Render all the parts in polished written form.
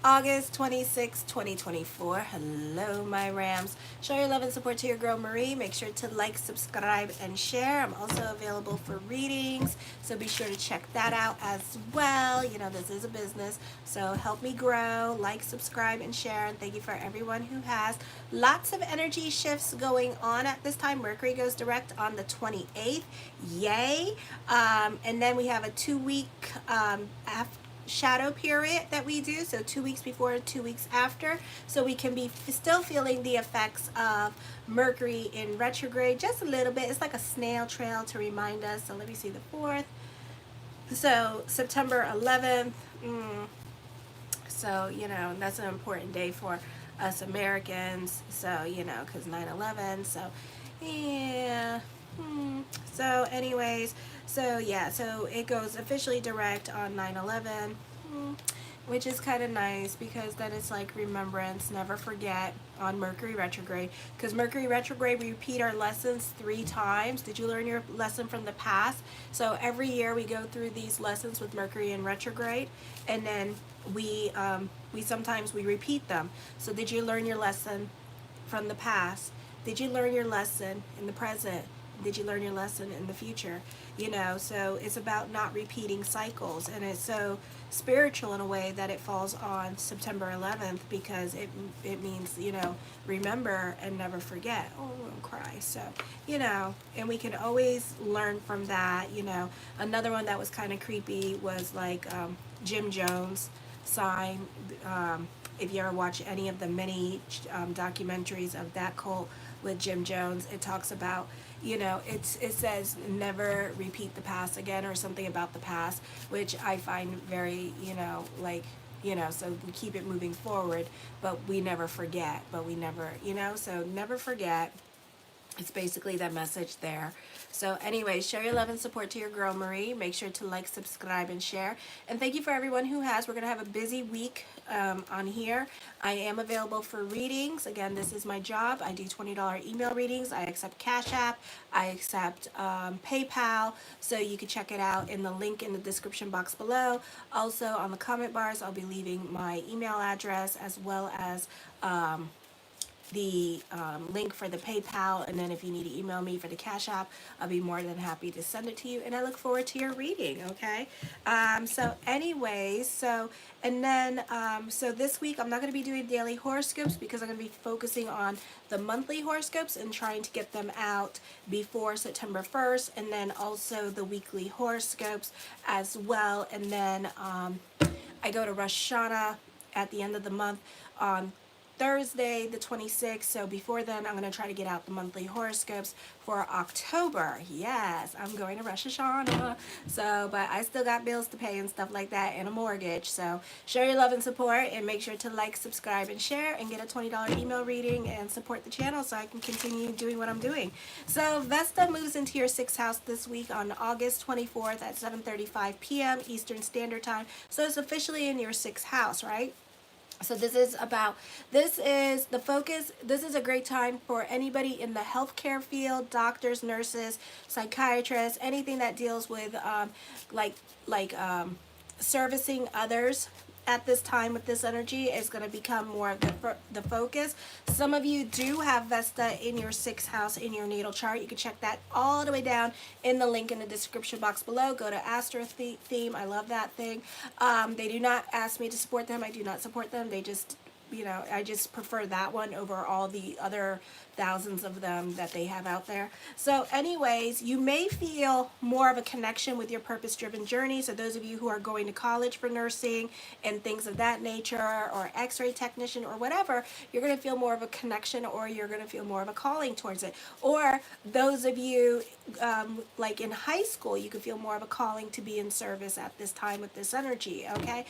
August 26, 2024. Hello, my Rams. Show your love and support to your girl Marie. Make sure to like, subscribe, and share. I'm also available for readings, so be sure to check that out as well. You know, this is a business, so help me grow. Like, subscribe, and share. And thank you for everyone who has. Lots of energy shifts going on at this time. Mercury goes direct on the 28th. Yay. And then we have a 2-week shadow period that we do, so 2 weeks before, 2 weeks after, so we can be still feeling the effects of Mercury in retrograde just a little bit. It's like a snail trail to remind us. So let me see, the 4th, so September 11th. So you know, that's an important day for us Americans, so you know, because 9/11. So yeah. So anyways, so yeah, so it goes officially direct on 9/11, which is kind of nice because then it's like remembrance, never forget on Mercury retrograde. Because Mercury retrograde, we repeat our lessons 3 times. Did you learn your lesson from the past? So every year we go through these lessons with Mercury in retrograde, and then we sometimes we repeat them. So did you learn your lesson from the past? Did you learn your lesson in the present? Did you learn your lesson in the future? You know, so it's about not repeating cycles, and it's so spiritual in a way that it falls on September 11th because it means, you know, remember and never forget. Oh, I'm gonna cry. So, you know, and we can always learn from that. You know, another one that was kind of creepy was like Jim Jones sign. If you ever watch any of the many documentaries of that cult with Jim Jones, it talks about, you know, it says never repeat the past again, or something about the past, which I find very, you know, like, you know, so we keep it moving forward, but we never forget, but we never, you know, so never forget. It's basically that message there. So anyway, show your love and support to your girl Marie. Make sure to like, subscribe, and share. And thank you for everyone who has. We're going to have a busy week on here. I am available for readings. Again, this is my job. I do $20 email readings. I accept Cash App. I accept PayPal. So you can check it out in the link in the description box below. Also on the comment bars, I'll be leaving my email address as well as the link for the PayPal, and then if you need to email me for the Cash App, I'll be more than happy to send it to you, and I look forward to your reading. Okay. So anyways, so and then so this week I'm not going to be doing daily horoscopes because I'm going to be focusing on the monthly horoscopes and trying to get them out before September 1st, and then also the weekly horoscopes as well. And then I go to Rosh Hashanah at the end of the month on Thursday the 26th, so before then I'm going to try to get out the monthly horoscopes for October. Yes, I'm going to Rosh Hashanah, so but I still got bills to pay and stuff like that, and a mortgage. So show your love and support, and make sure to like, subscribe, and share, and get a $20 email reading and support the channel so I can continue doing what I'm doing. So Vesta moves into your 6th house this week on August 24th at 7:35 p.m. Eastern Standard Time, so it's officially in your 6th house, right? So this is the focus. This is a great time for anybody in the healthcare field, doctors, nurses, psychiatrists, anything that deals with like like servicing others. At this time with this energy is going to become more of the focus. Some of you do have Vesta in your 6th house in your natal chart. You can check that all the way down in the link in the description box below. Go to Astro Theme. I love that thing. They do not ask me to support them. I do not support them. They just, you know, I just prefer that one over all the other thousands of them that they have out there. So anyways, you may feel more of a connection with your purpose-driven journey. So those of you who are going to college for nursing and things of that nature, or x-ray technician or whatever, you're going to feel more of a connection, or you're going to feel more of a calling towards it. Or those of you like in high school, you could feel more of a calling to be in service at this time with this energy, okay?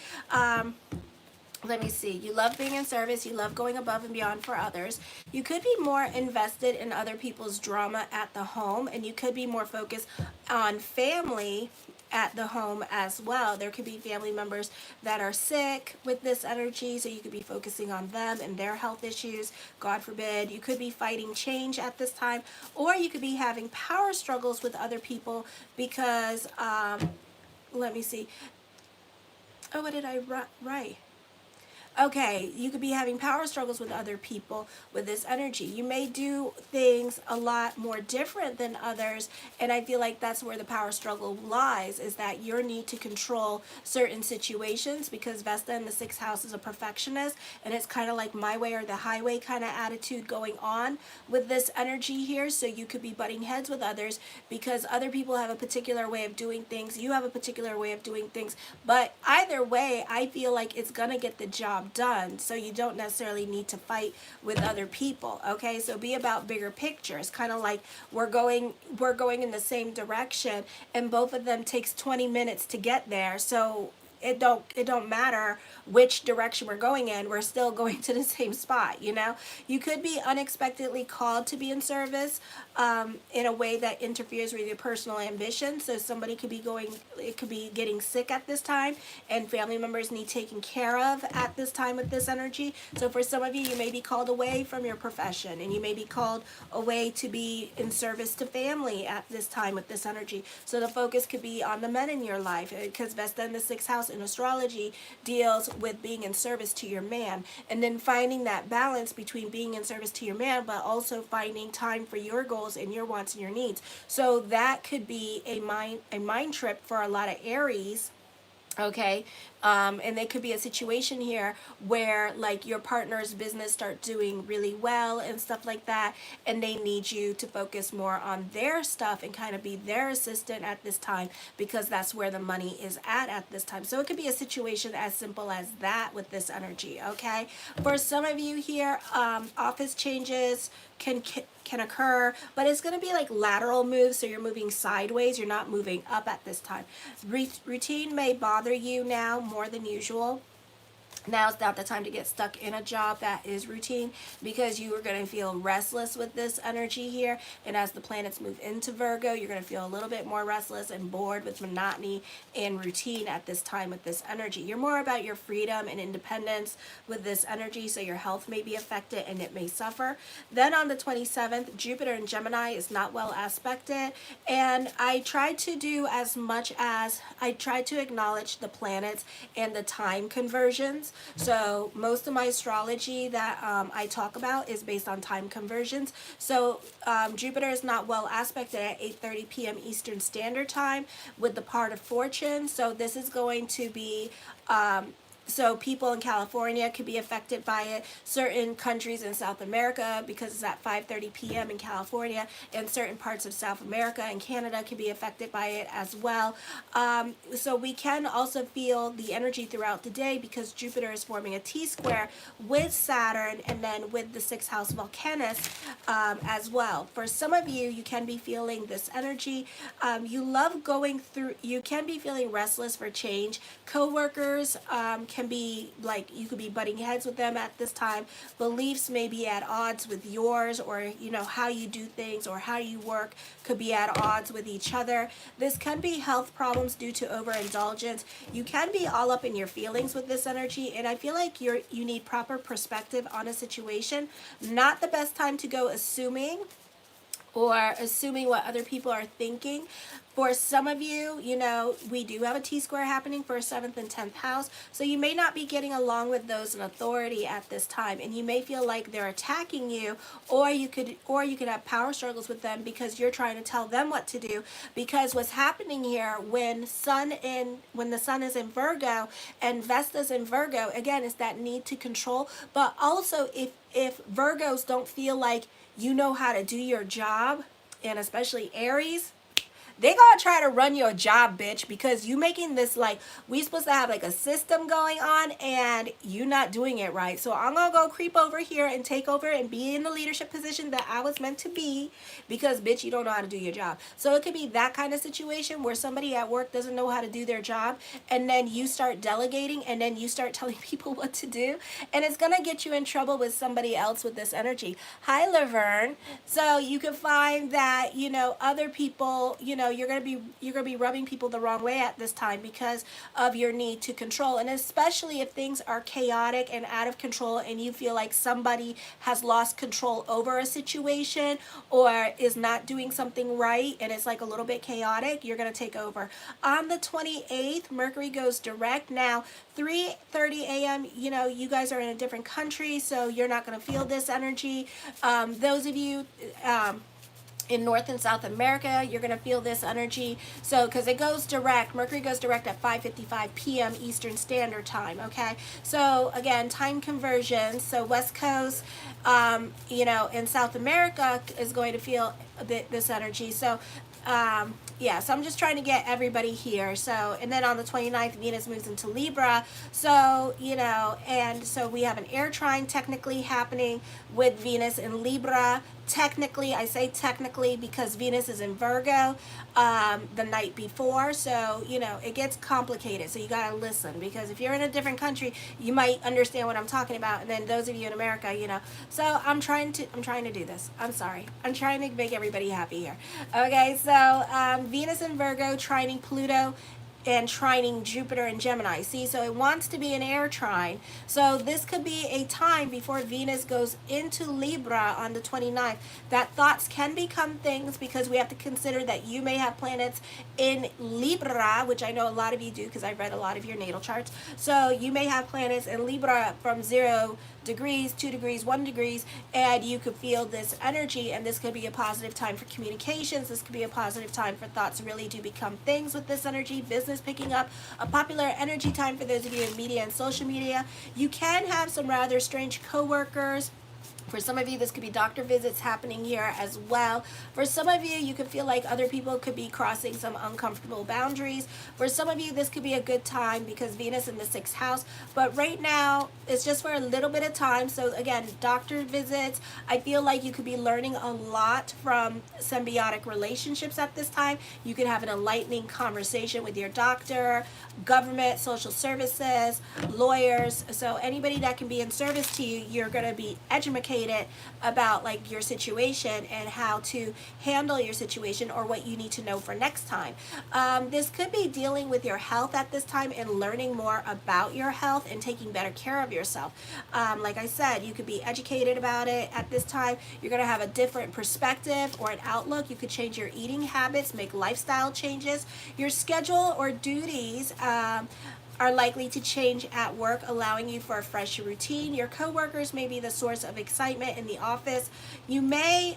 Let me see. You love being in service. You love going above and beyond for others. You could be more invested in other people's drama at the home, and you could be more focused on family at the home as well. There could be family members that are sick with this energy, so you could be focusing on them and their health issues. God forbid. You could be fighting change at this time, or you could be having power struggles with other people because, let me see. Oh, what did I write? Okay, you could be having power struggles with other people with this energy. You may do things a lot more different than others, and I feel like that's where the power struggle lies, is that your need to control certain situations, because Vesta in the sixth house is a perfectionist, and it's kind of like my way or the highway kind of attitude going on with this energy here. So you could be butting heads with others because other people have a particular way of doing things, you have a particular way of doing things, but either way, I feel like it's gonna get the job done, so you don't necessarily need to fight with other people. Okay, so be about bigger picture. It's kind of like we're going in the same direction, and both of them takes 20 minutes to get there, so it don't matter which direction we're going in, we're still going to the same spot. You could be unexpectedly called to be in service in a way that interferes with your personal ambition. So somebody could be getting sick at this time, and family members need taken care of at this time with this energy. So for some of you, you may be called away from your profession, and you may be called away to be in service to family at this time with this energy. So the focus could be on the men in your life, because Vesta in the sixth house in astrology deals with being in service to your man, and then finding that balance between being in service to your man but also finding time for your goals and your wants and your needs. So that could be a mind trip for a lot of Aries. Okay, and there could be a situation here where like your partner's business start doing really well and stuff like that, and they need you to focus more on their stuff and kind of be their assistant at this time, because that's where the money is at this time. So it could be a situation as simple as that with this energy. Okay, for some of you here, office changes can occur, but it's going to be like lateral moves, so you're moving sideways, you're not moving up at this time. Routine may bother you now more than usual. Now's not the time to get stuck in a job that is routine, because you are going to feel restless with this energy here. And as the planets move into Virgo, you're going to feel a little bit more restless and bored with monotony and routine at this time with this energy. You're more about your freedom and independence with this energy, so your health may be affected and it may suffer. Then on the 27th, Jupiter in Gemini is not well aspected, and I try to do as much as I try to acknowledge the planets and the time conversions. So most of my astrology that I talk about is based on time conversions. So Jupiter is not well aspected at 8:30 p.m. Eastern Standard Time with the part of fortune. So this is going to be so people in California could be affected by it. Certain countries in South America, because it's at 5:30 p.m. in California, and certain parts of South America and Canada can be affected by it as well. So we can also feel the energy throughout the day, because Jupiter is forming a T-square with Saturn and then with the sixth house Volcanus as well. For some of you, you can be feeling this energy. You love going through, you can be feeling restless for change. Co-workers can be like, you could be butting heads with them at this time. Beliefs may be at odds with yours, or how you do things or how you work could be at odds with each other. This can be health problems due to overindulgence. You can be all up in your feelings with this energy, and I feel like you need proper perspective on a situation. Not the best time to go assuming what other people are thinking. For some of you, we do have a T-square happening for 7th and 10th house, so you may not be getting along with those in authority at this time, and you may feel like they're attacking you, or you could have power struggles with them because you're trying to tell them what to do. Because what's happening here when the sun is in Virgo and Vesta's in Virgo, again, is that need to control. But also, if Virgos don't feel like you know how to do your job, and especially Aries, they gonna try to run your job, bitch, because you making this like, we supposed to have like a system going on, and you not doing it right. So I'm gonna go creep over here and take over and be in the leadership position that I was meant to be, because bitch, you don't know how to do your job. So it could be that kind of situation where somebody at work doesn't know how to do their job, and then you start delegating, and then you start telling people what to do, and it's gonna get you in trouble with somebody else with this energy. Hi, Laverne. So you can find that other people know, you're gonna be rubbing people the wrong way at this time because of your need to control, and especially if things are chaotic and out of control and you feel like somebody has lost control over a situation or is not doing something right and it's like a little bit chaotic, you're going to take over. On the 28th, Mercury goes direct. Now 3:30 a.m., you know, you guys are in a different country, so you're not going to feel this energy. Those of you in North and South America, you're going to feel this energy. So, because it goes direct, Mercury goes direct at 5:55 p.m. Eastern Standard Time, okay? So, again, time conversion. So, West Coast, you know, in South America is going to feel this energy. So, yeah, so I'm just trying to get everybody here. So, and then on the 29th, Venus moves into Libra. So, you know, and so we have an air trine technically happening with Venus in Libra. Technically, I say technically because Venus is in Virgo the night before. So, you know, it gets complicated. So you got to listen, because if you're in a different country, you might understand what I'm talking about. And then those of you in America, you know, so I'm trying to do this. I'm sorry. I'm trying to make everybody happy here. Okay, so Venus in Virgo trining Pluto and trining Jupiter and Gemini. See, so it wants to be an air trine. So this could be a time before Venus goes into Libra on the 29th that thoughts can become things, because we have to consider that you may have planets in Libra, which I know a lot of you do because I read a lot of your natal charts. So you may have planets in Libra from 0 degrees, 2 degrees, 1 degrees, and you could feel this energy, and this could be a positive time for communications. This could be a positive time for thoughts really do become things with this energy, business picking up, a popular energy time for those of you in media and social media. You can have some rather strange coworkers. For some of you, this could be doctor visits happening here as well. For some of you, you could feel like other people could be crossing some uncomfortable boundaries. For some of you, this could be a good time because Venus in the 6th house. But right now, it's just for a little bit of time. So again, doctor visits, I feel like you could be learning a lot from symbiotic relationships at this time. You could have an enlightening conversation with your doctor, government, social services, lawyers. So anybody that can be in service to you, you're going to be educated about like your situation and how to handle your situation, or what you need to know for next time. This could be dealing with your health at this time and learning more about your health and taking better care of yourself. Like I said, you could be educated about it at this time. You're going to have a different perspective or an outlook. You could change your eating habits, make lifestyle changes. Your schedule or duties are likely to change at work, allowing you for a fresh routine. Your coworkers may be the source of excitement in the office. You may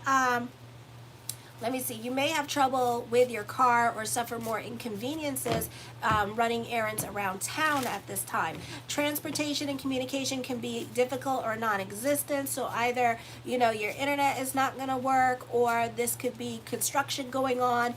you may have trouble with your car or suffer more inconveniences running errands around town at this time. Transportation and communication can be difficult or non-existent. So either, you know, your internet is not going to work, or this could be construction going on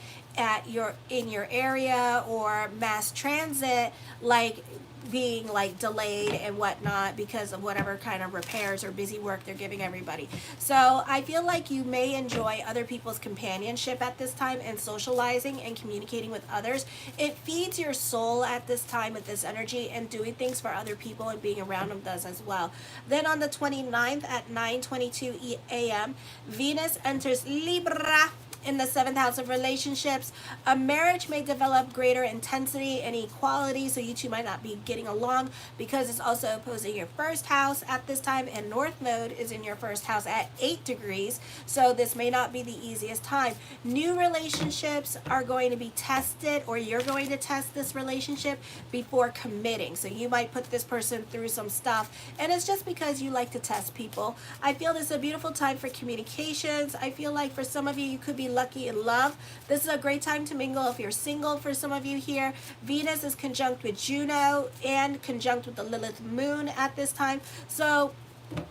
in your area, or mass transit like being like delayed and whatnot because of whatever kind of repairs or busy work they're giving everybody. So I feel like you may enjoy other people's companionship at this time and socializing and communicating with others. It feeds your soul at this time with this energy, and doing things for other people and being around them does as well. Then on the 29th at 9:22 a.m., Venus enters Libra in the 7th house of relationships. A marriage may develop greater intensity and equality, so you two might not be getting along because it's also opposing your 1st house at this time, and North Node is in your 1st house at 8 degrees, so this may not be the easiest time. New relationships are going to be tested, or you're going to test this relationship before committing. So you might put this person through some stuff, and it's just because you like to test people. I feel this is a beautiful time for communications. I feel like for some of you, you could be lucky in love. This is a great time to mingle if you're single. For some of you here, Venus is conjunct with Juno and conjunct with the Lilith moon at this time. So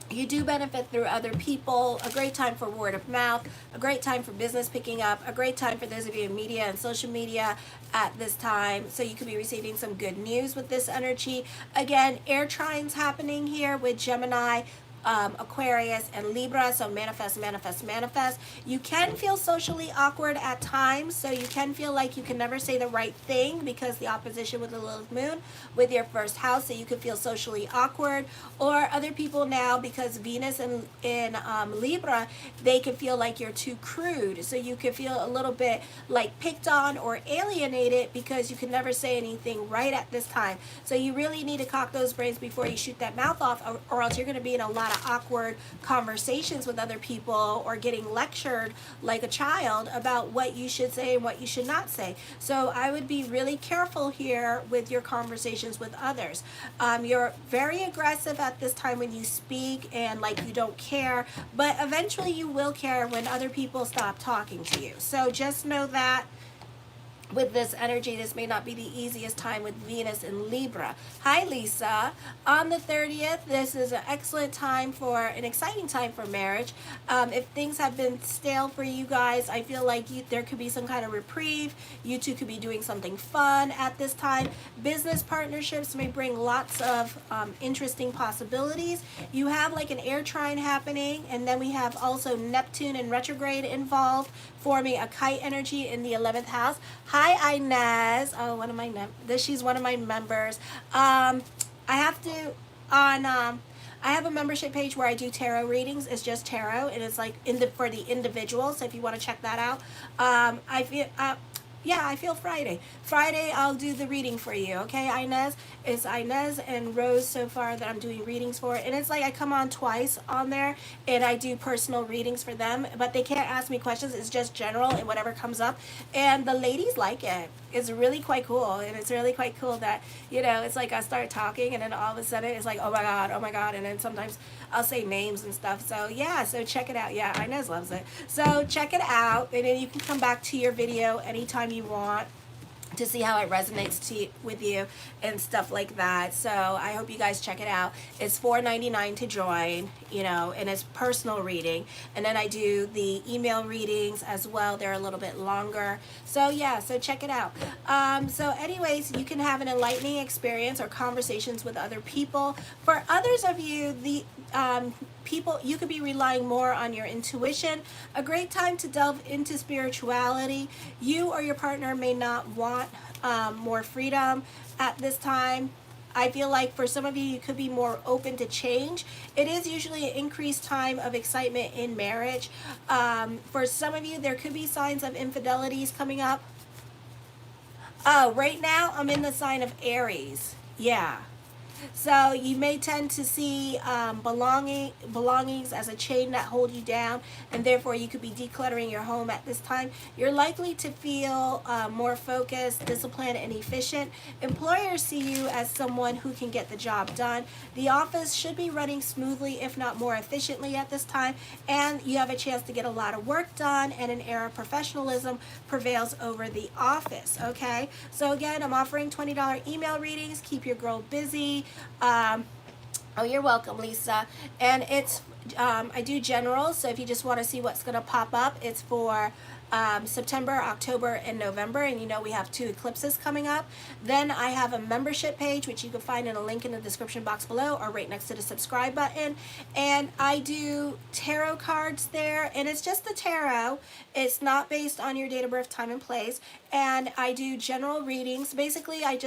you do benefit through other people. A great time for word of mouth, a great time for business picking up, a great time for those of you in media and social media at this time. So you could be receiving some good news with this energy. Again, air trines happening here with Gemini, Aquarius, and Libra. So manifest, manifest, manifest. You can feel socially awkward at times. So you can feel like you can never say the right thing because the opposition with the Lilith moon with your first house. So you could feel socially awkward. Or other people now, because Venus in Libra, they can feel like you're too crude. So you can feel a little bit like picked on or alienated because you can never say anything right at this time. So you really need to cock those brains before you shoot that mouth off, or else you're going to be in a lot of awkward conversations with other people or getting lectured like a child about what you should say and what you should not say. So I would be really careful here with your conversations with others. You're very aggressive at this time when you speak and like you don't care, but eventually you will care when other people stop talking to you. So just know that with this energy, this may not be the easiest time with Venus in Libra. Hi, Lisa. On the 30th, this is an excellent time for, an exciting time for marriage. If things have been stale for you guys, I feel like there could be some kind of reprieve. You two could be doing something fun at this time. Business partnerships may bring lots of interesting possibilities. You have like an air trine happening, and then we have also Neptune in retrograde involved, forming a kite energy in the 11th house. Hi, Inez. Oh, she's one of my members. I have a membership page where I do tarot readings. It's just tarot, and it's like for the individual. So if you want to check that out, I feel Friday. Friday, I'll do the reading for you, okay, Inez? It's Inez and Rose so far that I'm doing readings for. And it's like I come on twice on there, and I do personal readings for them. But they can't ask me questions. It's just general and whatever comes up. And the ladies like it. It's really quite cool. And it's really quite cool that, it's like I start talking, and then all of a sudden it's like, oh my God, oh my God. And then sometimes I'll say names and stuff. So yeah, so check it out. Yeah, Inez loves it. So check it out, and then you can come back to your video anytime you want to see how it resonates with you and stuff like that. So I hope you guys check it out. It's $4.99 to join, and it's personal reading. And then I do the email readings as well. They're a little bit longer. So yeah, so check it out. So anyways, you can have an enlightening experience or conversations with other people. For others of you, you could be relying more on your intuition. A great time to delve into spirituality. You or your partner may not want more freedom at this time. I feel like for some of you, you could be more open to change. It is usually an increased time of excitement in marriage. For some of you, there could be signs of infidelities coming up. Oh, right now I'm in the sign of Aries. Yeah. So you may tend to see belongings as a chain that hold you down, and therefore you could be decluttering your home at this time. You're likely to feel more focused, disciplined, and efficient. Employers see you as someone who can get the job done. The office should be running smoothly, if not more efficiently at this time, and you have a chance to get a lot of work done, and an air of professionalism prevails over the office, okay? So again, I'm offering $20 email readings. Keep your girl busy. Oh, you're welcome, Lisa. And it's I do general, so if you just want to see what's going to pop up, it's for September, October, and November, and we have 2 eclipses coming up. Then I have a membership page, which you can find in a link in the description box below or right next to the subscribe button. And I do tarot cards there, and it's just the tarot. It's not based on your date of birth, time, and place. And I do general readings. Basically, I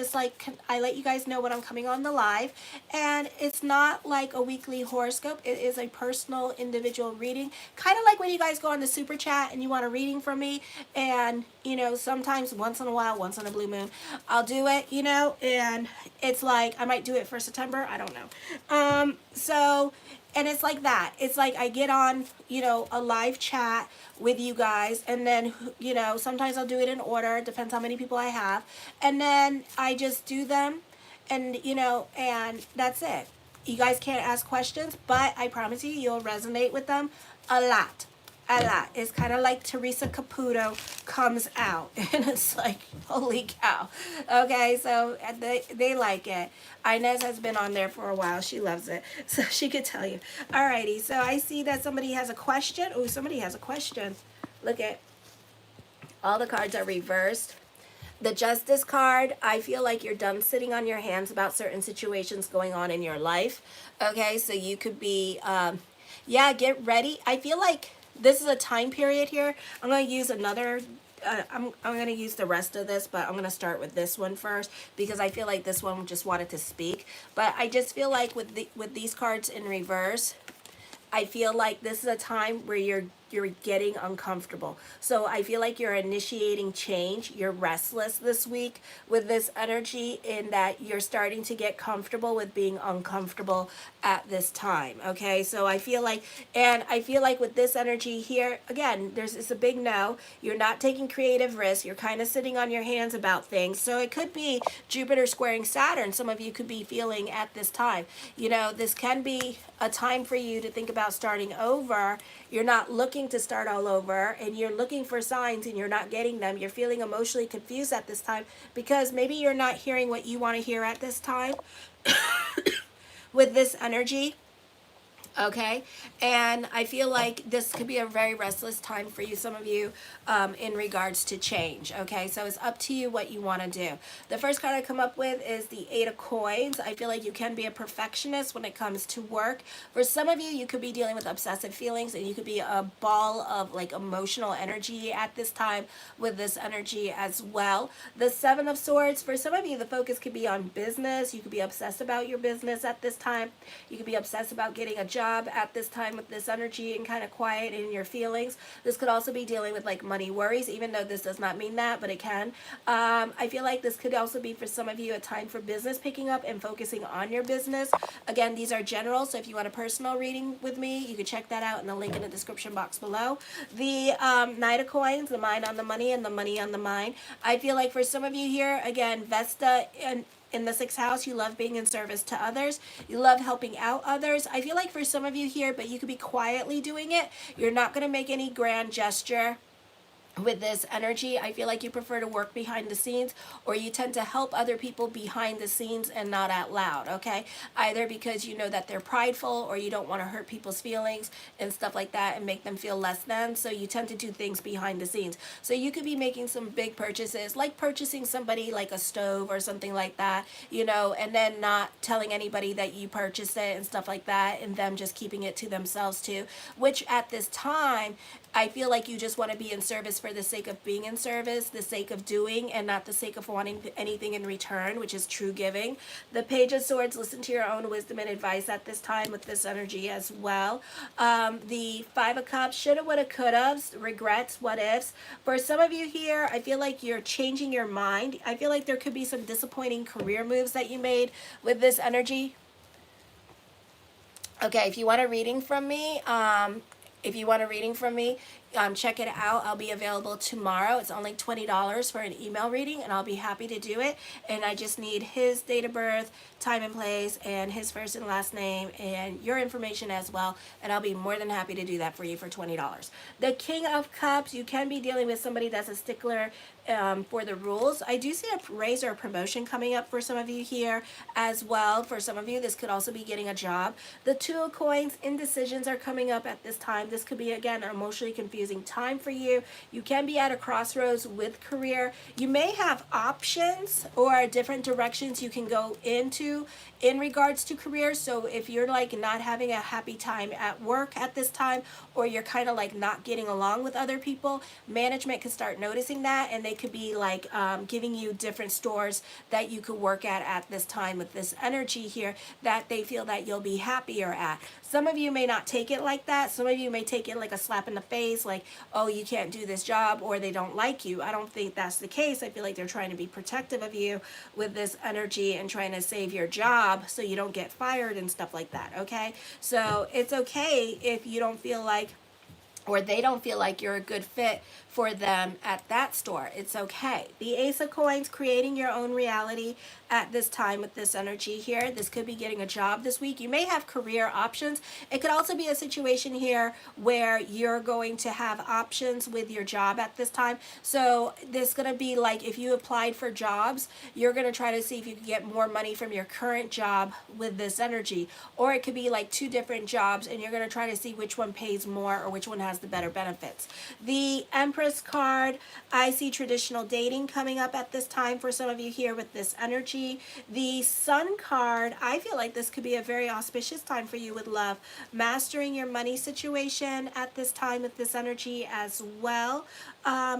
let you guys know when I'm coming on the live. And it's not like a weekly horoscope. It is a personal, individual reading. Kind of like when you guys go on the super chat and you want a reading from me. And, sometimes once in a while, once on a blue moon, I'll do it, and it's like, I might do it for September. I don't know. And it's like that. It's like I get on, a live chat with you guys, and then, sometimes I'll do it in order. It depends how many people I have. And then I just do them, and, and that's it. You guys can't ask questions, but I promise you'll resonate with them a lot. It's kind of like Teresa Caputo comes out, and it's like, holy cow. Okay, so they like it. Inez has been on there for a while. She loves it, so she could tell you. Alrighty, so I see that somebody has a question. Oh, somebody has a question. Look at all the cards are reversed. The Justice card, I feel like you're done sitting on your hands about certain situations going on in your life. Okay, so you could be, yeah, get ready. I feel like this is a time period here. I'm going to use another. I'm going to use the rest of this, but I'm going to start with this one first because I feel like this one just wanted to speak. But I just feel like with these cards in reverse, I feel like this is a time where you're getting uncomfortable. So I feel like you're initiating change. You're restless this week with this energy in that you're starting to get comfortable with being uncomfortable at this time. Okay, so I feel like, and I feel like with this energy here, again, it's a big no. You're not taking creative risks. You're kind of sitting on your hands about things. So it could be Jupiter squaring Saturn. Some of you could be feeling at this time. You know, this can be a time for you to think about starting over. You're not looking to start all over, and you're looking for signs and you're not getting them. You're feeling emotionally confused at this time because maybe you're not hearing what you want to hear at this time with this energy. Okay, and I feel like this could be a very restless time for you, some of you, in regards to change. Okay, so it's up to you what you want to do. The first card I come up with is the Eight of Coins. I feel like you can be a perfectionist when it comes to work. For some of you, you could be dealing with obsessive feelings, and you could be a ball of like emotional energy at this time with this energy as well. The Seven of Swords, for some of you, the focus could be on business. You could be obsessed about your business at this time. You could be obsessed about getting a job at this time with this energy and kind of quiet in your feelings. This could also be dealing with like money worries, even though this does not mean that, but it can. I feel like this could also be for some of you a time for business picking up and focusing on your business. Again, these are general, so if you want a personal reading with me, you can check that out in the link in the description box below. The Knight of Coins, the mind on the money and the money on the mind. I feel like for some of you here, again, Vesta and in the sixth house, you love being in service to others. You love helping out others. I feel like for some of you here, but you could be quietly doing it. You're not going to make any grand gesture with this energy. I feel like you prefer to work behind the scenes, or you tend to help other people behind the scenes and not out loud. Okay, either because you know that they're prideful, or you don't want to hurt people's feelings and stuff like that and make them feel less than, so you tend to do things behind the scenes. So you could be making some big purchases, like purchasing somebody like a stove or something like that, you know, and then not telling anybody that you purchased it and stuff like that, and them just keeping it to themselves too, which at this time I feel like you just want to be in service for the sake of being in service, the sake of doing, and not the sake of wanting anything in return, which is true giving. The Page of Swords, listen to your own wisdom and advice at this time with this energy as well. The Five of Cups, shoulda, woulda, coulda, regrets, what ifs. For some of you here, I feel like you're changing your mind. I feel like there could be some disappointing career moves that you made with this energy. Okay, if you want a reading from me, check it out. I'll be available tomorrow. It's only $20 for an email reading, and I'll be happy to do it. And I just need his date of birth, time and place, and his first and last name, and your information as well. And I'll be more than happy to do that for you for $20. The King of Cups, you can be dealing with somebody that's a stickler for the rules. I do see a raise or a promotion coming up for some of you here as well. For some of you, this could also be getting a job. The Two of Coins, indecisions are coming up at this time. This could be, again, an emotionally confusing time for you. You can be at a crossroads with career. You may have options or different directions you can go into in regards to career. So if you're like not having a happy time at work at this time, or you're kind of like not getting along with other people, management can start noticing that, and they could be like giving you different stores that you could work at this time with this energy here that they feel that you'll be happier at. Some of you may not take it like that. Some of you may take it like a slap in the face, like, oh, you can't do this job, or they don't like you. I don't think that's the case. I feel like they're trying to be protective of you with this energy and trying to save your job so you don't get fired and stuff like that, okay? So it's okay if you don't feel like, or they don't feel like you're a good fit for them at that store. It's okay. The Ace of Coins, creating your own reality. at this time with this energy here. This could be getting a job this week. You may have career options. It could also be a situation here where you're going to have options with your job at this time. So this is going to be like if you applied for jobs, you're going to try to see if you can get more money from your current job with this energy. Or it could be like two different jobs and you're going to try to see which one pays more or which one has the better benefits. The Empress card, I see traditional dating coming up at this time for some of you here with this energy. The Sun card, I feel like this could be a very auspicious time for you with love. Mastering your money situation at this time with this energy as well.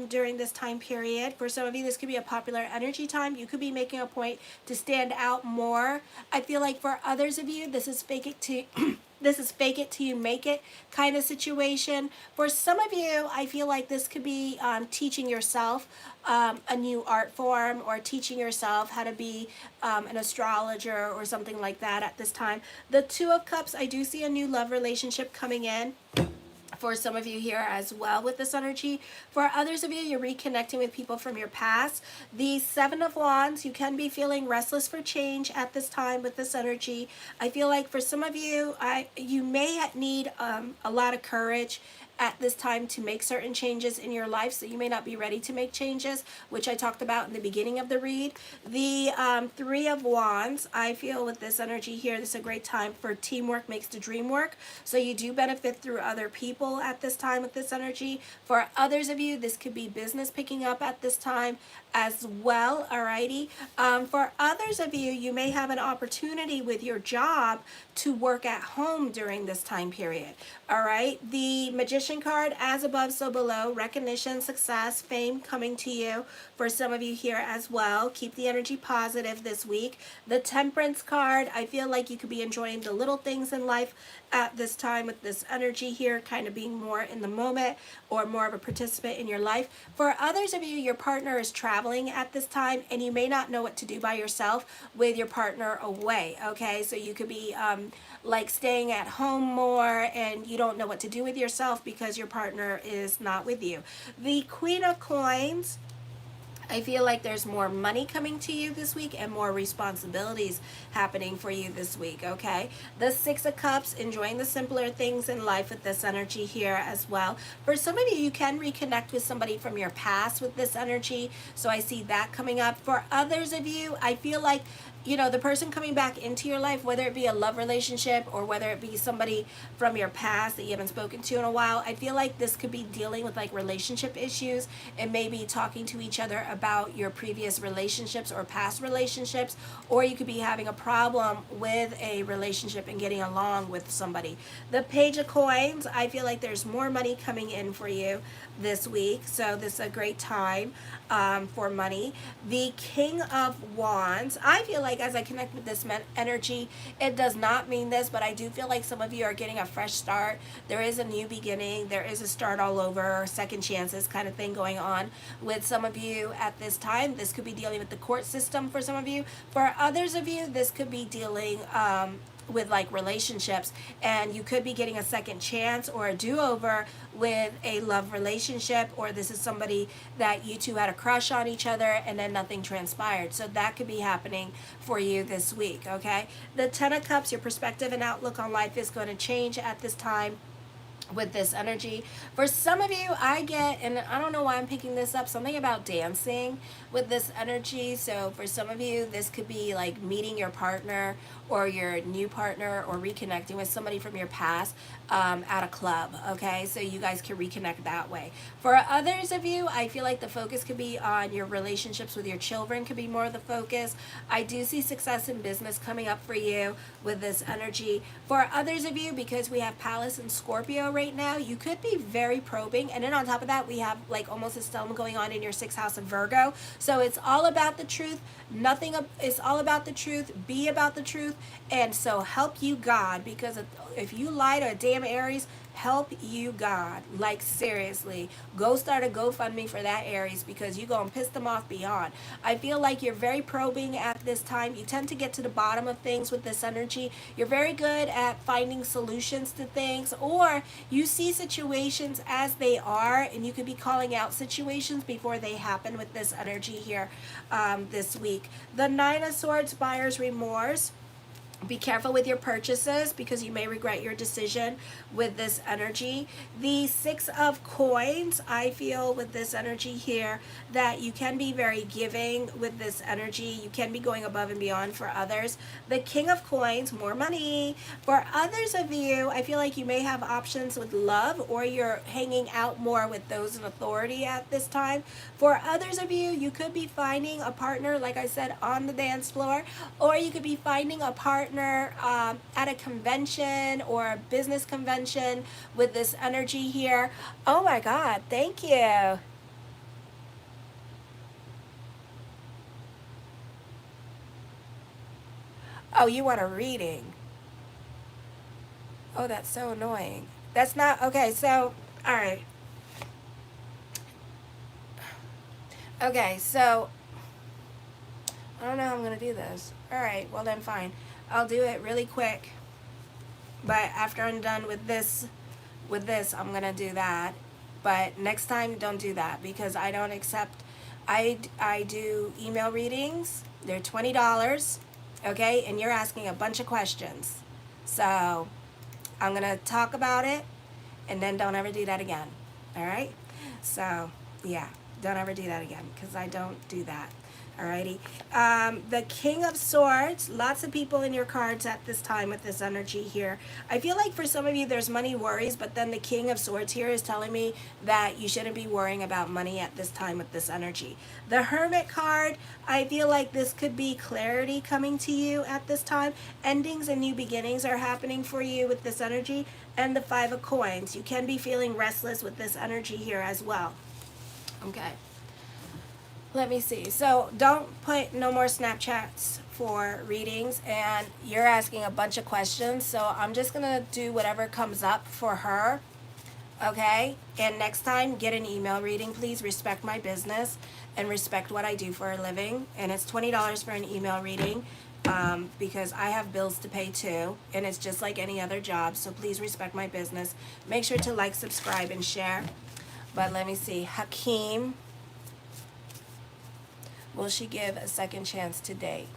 During this time period. For some of you, this could be a popular energy time. You could be making a point to stand out more. I feel like for others of you, this is fake it to this is fake it till you make it kind of situation. For some of you, I feel like this could be teaching yourself a new art form or teaching yourself how to be an astrologer or something like that at this time. The Two of Cups, I do see a new love relationship coming in for some of you here as well with this energy. For others of you, you're reconnecting with people from your past. The Seven of Wands, you can be feeling restless for change at this time with this energy. I feel like for some of you, you may need a lot of courage at this time to make certain changes in your life, so you may not be ready to make changes, which I talked about in the beginning of the read. The Three of Wands, I feel with this energy here, this is a great time for teamwork makes the dream work, so you do benefit through other people at this time with this energy. For others of you, this could be business picking up at this time as well, alrighty. For others of you, you may have an opportunity with your job to work at home during this time period, alright. The Magician card, as above, so below, recognition, success, fame coming to you for some of you here as well. Keep the energy positive this week. The Temperance card, I feel like you could be enjoying the little things in life at this time with this energy here, kind of being more in the moment or more of a participant in your life. For others of you, your partner is traveling at this time and you may not know what to do by yourself with your partner away, okay? So you could be like staying at home more and you don't know what to do with yourself because your partner is not with you. The Queen of Coins, I feel like there's more money coming to you this week and more responsibilities happening for you this week, okay? The Six of Cups, enjoying the simpler things in life with this energy here as well. For some of you, you can reconnect with somebody from your past with this energy, so I see that coming up. For others of you, I feel like the person coming back into your life, whether it be a love relationship or whether it be somebody from your past that you haven't spoken to in a while, I feel like this could be dealing with like relationship issues and maybe talking to each other about your previous relationships or past relationships, or you could be having a problem with a relationship and getting along with somebody. The Page of Coins, I feel like there's more money coming in for you this week, so this is a great time for money. The King of Wands, I feel like as I connect with this energy, it does not mean this, but I do feel like some of you are getting a fresh start. There is a new beginning. There is a start all over, second chances kind of thing going on with some of you at this time. This could be dealing with the court system for some of you. For others of you, this could be dealing with like relationships, and you could be getting a second chance or a do-over with a love relationship, or this is somebody that you two had a crush on each other and then nothing transpired, so that could be happening for you this week, okay? The Ten of Cups, your perspective and outlook on life is going to change at this time with this energy. For some of you, I get, and I don't know why I'm picking this up, something about dancing with this energy. So for some of you, this could be like meeting your partner or your new partner or reconnecting with somebody from your past at a club, okay? So you guys can reconnect that way. For others of you, I feel like the focus could be on your relationships with your children, could be more of the focus. I do see success in business coming up for you with this energy. For others of you, because we have Palace and Scorpio right now, you could be very probing, and then on top of that, we have like almost a stellium going on in your 6th house of Virgo. So it's all about the truth. It's all about the truth. Be about the truth. And so help you God, because if you lie to a damn Aries, Help you, God. Like, seriously. Go start a GoFundMe for that, Aries, because you're going to piss them off beyond. I feel like you're very probing at this time. You tend to get to the bottom of things with this energy. You're very good at finding solutions to things, or you see situations as they are, and you could be calling out situations before they happen with this energy here this week. The Nine of Swords, buyer's remorse. Be careful with your purchases because you may regret your decision with this energy. The Six of Coins, I feel with this energy here that you can be very giving with this energy. You can be going above and beyond for others. The King of Coins, more money. For others of you, I feel like you may have options with love, or you're hanging out more with those in authority at this time. For others of you, you could be finding a partner, like I said, on the dance floor, or you could be finding a partner at a convention or a business convention with this energy here. Oh my God, thank you. Oh, you want a reading? Oh, that's so annoying. That's not okay. So, all right. Okay, so I don't know how I'm gonna do this. All right, well then fine. I'll do it really quick. But after I'm done with this, I'm gonna do that. But next time, don't do that because I don't accept. I do email readings. They're $20, okay, and you're asking a bunch of questions. So I'm gonna talk about it, and then don't ever do that again. All right. So yeah, don't ever do that again because I don't do that. Alrighty. The King of Swords, lots of people in your cards at this time with this energy here. I feel like for some of you there's money worries, but then the King of Swords here is telling me that you shouldn't be worrying about money at this time with this energy. The Hermit card, I feel like this could be clarity coming to you at this time. Endings and new beginnings are happening for you with this energy. And the Five of Coins, you can be feeling restless with this energy here as well. Okay. Let me see. So don't put no more Snapchats for readings, and you're asking a bunch of questions. So I'm just going to do whatever comes up for her. Okay? And next time, get an email reading. Please respect my business and respect what I do for a living. And it's $20 for an email reading because I have bills to pay too. And it's just like any other job. So please respect my business. Make sure to like, subscribe, and share. But let me see. Hakeem. Will she give a second chance to date?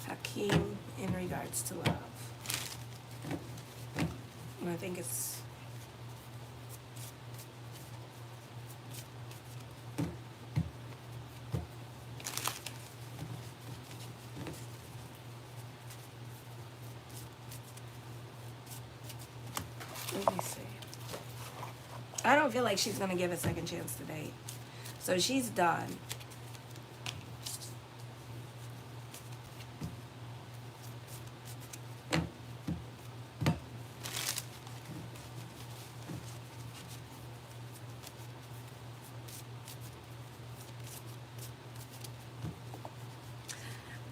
Hakeem in regards to love. I think it's... Let me see. I don't feel like she's going to give a second chance to date. So she's done.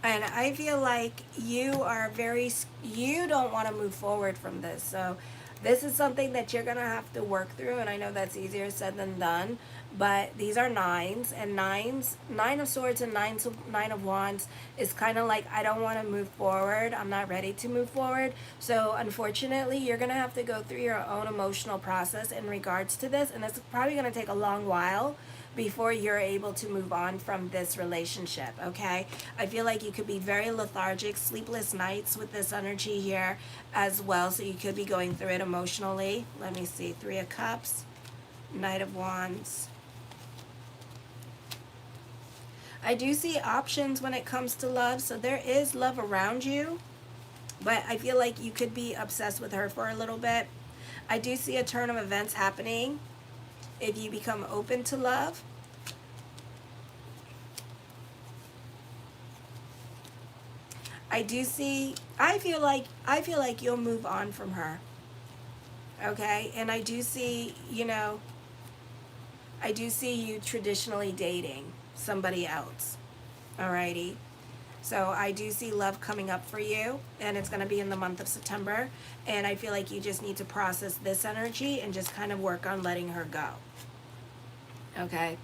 And I feel like you don't want to move forward from this. So this is something that you're going to have to work through. And I know that's easier said than done. But these are nines. And Nine of Swords and Nine of Wands is kind of like, I don't want to move forward. I'm not ready to move forward. So unfortunately, you're going to have to go through your own emotional process in regards to this. And it's probably going to take a long while before you're able to move on from this relationship, okay? I feel like you could be very lethargic, sleepless nights with this energy here as well, so you could be going through it emotionally. Let me see, Three of Cups, Knight of Wands. I do see options when it comes to love, so there is love around you, but I feel like you could be obsessed with her for a little bit. I do see a turn of events happening if you become open to love. I feel like you'll move on from her. Okay? And I do see you traditionally dating somebody else. Alrighty? So I do see love coming up for you, and it's going to be in the month of September. And I feel like you just need to process this energy and just kind of work on letting her go. Okay?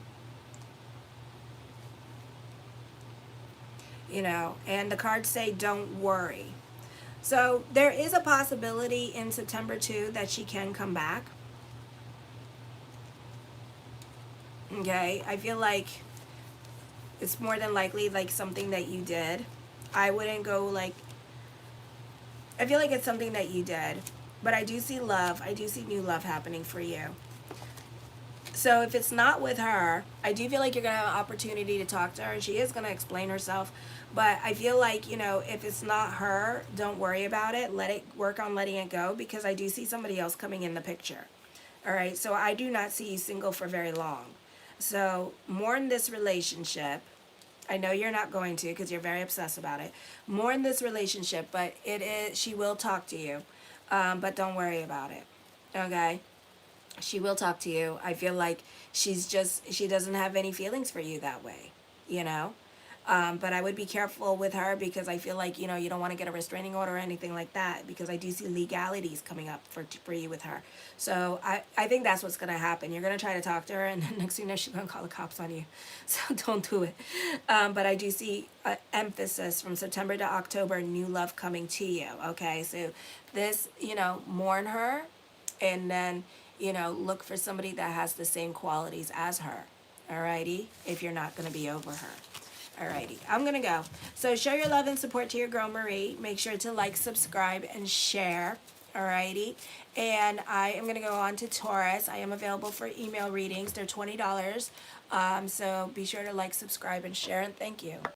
You know, and the cards say don't worry. So there is a possibility in September too that she can come back. Okay, I feel like it's more than likely like something that you did. I wouldn't go like, I feel like it's something that you did, but I do see love. I do see new love happening for you. So if it's not with her, I do feel like you're going to have an opportunity to talk to her. She is going to explain herself. But I feel like, you know, if it's not her, don't worry about it. Let it work on letting it go, because I do see somebody else coming in the picture. All right. So I do not see you single for very long. So more in this relationship. I know you're not going to, because you're very obsessed about it. More in this relationship, but it is, she will talk to you. But don't worry about it. Okay. She will talk to you. I feel like she doesn't have any feelings for you that way, you know? But I would be careful with her, because I feel like, you know, you don't want to get a restraining order or anything like that, because I do see legalities coming up for you with her. So I think that's what's going to happen. You're going to try to talk to her, and then next thing you know, she's going to call the cops on you. So don't do it. But I do see emphasis from September to October, new love coming to you, okay? So this, you know, mourn her, and then, you know, look for somebody that has the same qualities as her, alrighty, if you're not going to be over her. Alrighty, I'm going to go. So show your love and support to your girl Marie. Make sure to like, subscribe, and share, alrighty. And I am going to go on to Taurus. I am available for email readings. They're $20. So be sure to like, subscribe, and share, and thank you.